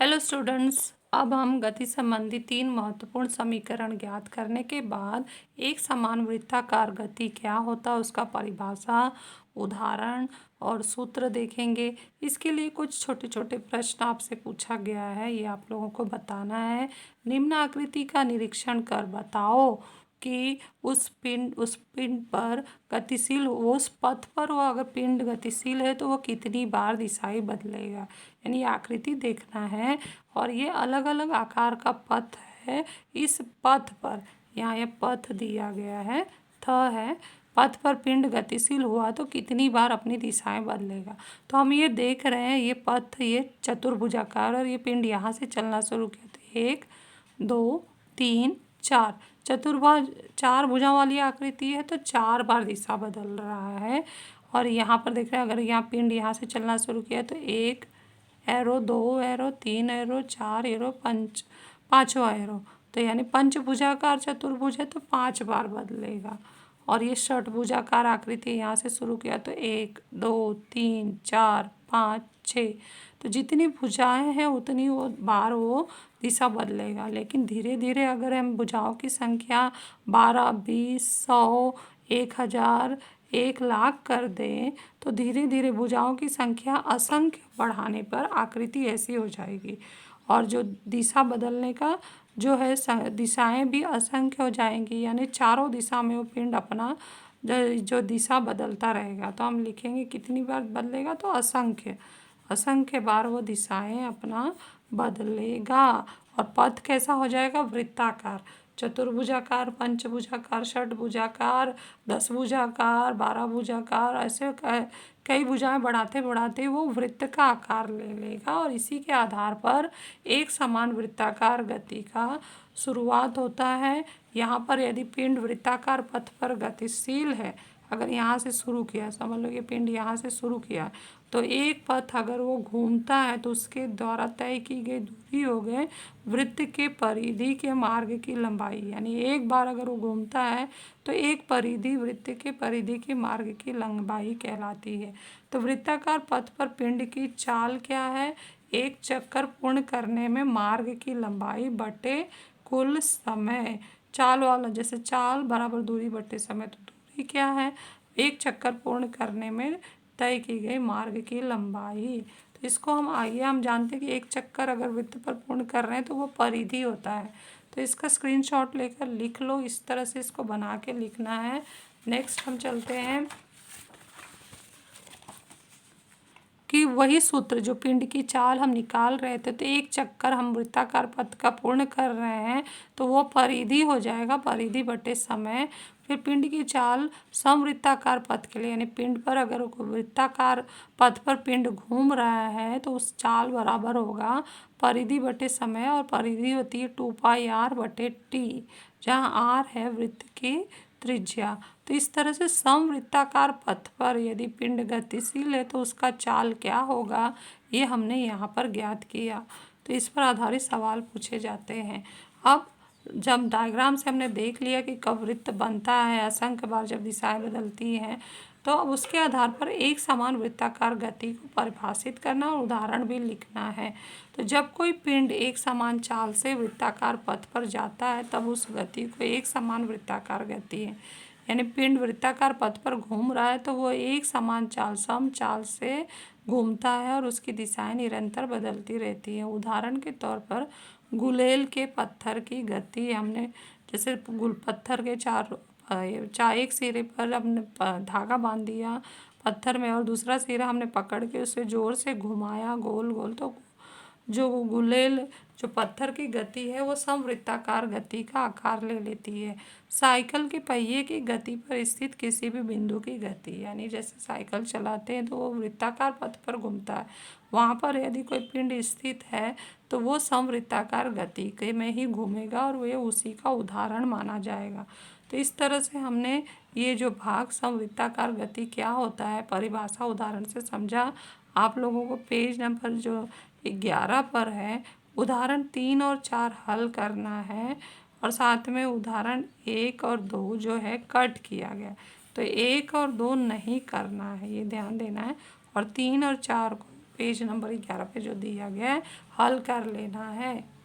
Hello students, अब हम गति संबंधी 3 महत्वपूर्ण समीकरण ज्ञात करने के बाद एक समान वृत्ताकार गति क्या होता है उसका परिभाषा, उदाहरण और सूत्र देखेंगे। इसके लिए कुछ छोटे छोटे प्रश्न आपसे पूछा गया है, ये आप लोगों को बताना है। निम्न आकृति का निरीक्षण कर बताओ कि उस पिंड पर गतिशील उस पथ पर वो अगर पिंड गतिशील है तो वो कितनी बार दिशाएं बदलेगा। यानी आकृति देखना है और ये अलग अलग आकार का पथ है। इस पथ पर यहाँ ये पथ दिया गया है, है पथ पर पिंड गतिशील हुआ तो कितनी बार अपनी दिशाएं बदलेगा। तो हम ये देख रहे हैं ये पथ ये चतुर्भुजाकार और ये पिंड यहाँ से चलना शुरू किया तो 1 2 3 4 चतुर्भुज 4 भुजा वाली आकृति है तो 4 बार दिशा बदल रहा है। और यहाँ पर देख रहे हैं अगर यहाँ पिंड यहाँ से चलना शुरू किया तो 1 एरो 2 एरो 3 एरो 4 एरो 5वां एरो, तो यानी पंचभुजाकार चतुर्भुज है तो 5 बार बदलेगा। और ये षटभुजाकार आकृति यहाँ से शुरू किया तो 1 2 3 4 5 6, तो जितनी भुजाएं हैं उतनी वो बार वो दिशा बदलेगा। लेकिन धीरे धीरे अगर हम भुजाओं की संख्या 12 20 100 1000 1,00,000 कर दें तो धीरे धीरे भुजाओं की संख्या असंख्य बढ़ाने पर आकृति ऐसी हो जाएगी और जो दिशा बदलने का जो है दिशाएं भी असंख्य हो जाएंगी। यानी चारों दिशा में वो पिंड अपना जो दिशा बदलता रहेगा। तो हम लिखेंगे कितनी बार बदलेगा तो असंख्य असंख्य बार वो दिशाएं अपना बदलेगा। और पथ कैसा हो जाएगा, वृत्ताकार, चतुर्भुजाकार, पंचभुजाकार, षटभुजाकार, 10 भुजाकार, 12 भुजाकार, ऐसे कई भुजाएं बढ़ाते बढ़ाते वो वृत्त का आकार ले लेगा। और इसी के आधार पर एक समान वृत्ताकार गति का शुरुआत होता है। यहाँ पर यदि पिंड वृत्ताकार पथ पर गतिशील है, अगर यहाँ से शुरू किया, समझ लो ये पिंड यहाँ से शुरू किया तो एक पथ अगर वो घूमता है तो उसके द्वारा तय की गई दूरी हो गए वृत्त के परिधि के मार्ग की लंबाई। यानी एक बार अगर वो घूमता है तो एक परिधि वृत्त के परिधि के मार्ग की लंबाई कहलाती है। तो वृत्ताकार पथ पर पिंड की चाल क्या है, एक चक्कर पूर्ण करने में मार्ग की लंबाई बटे कुल समय। चाल वाला जैसे चाल बराबर दूरी बटे समय, तो दूरी क्या है, एक चक्कर पूर्ण करने में तय की गई मार्ग की लंबाई। तो इसको हम जानते हैं कि एक चक्कर अगर वृत्त पर पूर्ण कर रहे हैं तो वो परिधि होता है। तो इसका स्क्रीनशॉट लेकर लिख लो, इस तरह से इसको बना के लिखना है। नेक्स्ट हम चलते हैं कि वही सूत्र जो पिंड की चाल हम निकाल रहे थे, तो एक चक्कर हम वृत्ताकार पथ का पूर्ण कर रहे हैं तो वो परिधि हो जाएगा, परिधि बटे समय। फिर पिंड की चाल समवृत्ताकार पथ के लिए, यानी पिंड पर अगर वृत्ताकार पथ पर पिंड घूम रहा है तो उस चाल बराबर होगा परिधि बटे समय, और परिधि होती है 2πr बटे टी, जहाँ r है वृत्त की त्रिज्या। तो इस तरह से समवृत्ताकार पथ पर यदि पिंड गतिशील है तो उसका चाल क्या होगा, ये हमने यहाँ पर ज्ञात किया। तो इस पर आधारित सवाल पूछे जाते हैं। अब जब डायग्राम से हमने देख लिया कि कब वृत्त बनता है, असंख्य बार जब दिशाएं बदलती हैं, तो अब उसके आधार पर एक समान वृत्ताकार गति को परिभाषित करना और उदाहरण भी लिखना है। तो जब कोई पिंड एक समान चाल से वृत्ताकार पथ पर जाता है तब उस गति को एक समान वृत्ताकार गति है। यानी पिंड वृत्ताकार पथ पर घूम रहा है तो वो एक समान चाल सम चाल से घूमता है और उसकी दिशाएं निरंतर बदलती रहती है। उदाहरण के तौर पर गुलेल के पत्थर की गति, हमने जैसे पत्थर के एक सिरे पर हमने धागा बांध दिया पत्थर में और दूसरा सिरा हमने पकड़ के उसे जोर से घुमाया गोल गोल, तो जो गुलेल जो पत्थर की गति है वो समवृत्ताकार गति का आकार ले लेती है। साइकिल के पहिए की गति पर स्थित किसी भी बिंदु की गति, यानी जैसे साइकिल चलाते हैं तो वो वृत्ताकार पथ पर घूमता है, वहाँ पर यदि कोई पिंड स्थित है तो वो समवृत्ताकार गति के में ही घूमेगा और वो उसी का उदाहरण माना जाएगा। तो इस तरह से हमने ये जो भाग समवृत्ताकार गति क्या होता है परिभाषा उदाहरण से समझा। आप लोगों को पेज नंबर जो 11 पर है उदाहरण 3 और 4 हल करना है और साथ में उदाहरण 1 और 2 जो है कट किया गया, तो 1 और 2 नहीं करना है, ये ध्यान देना है, और 3 और 4 को पेज नंबर 11 पे जो दिया गया है हल कर लेना है।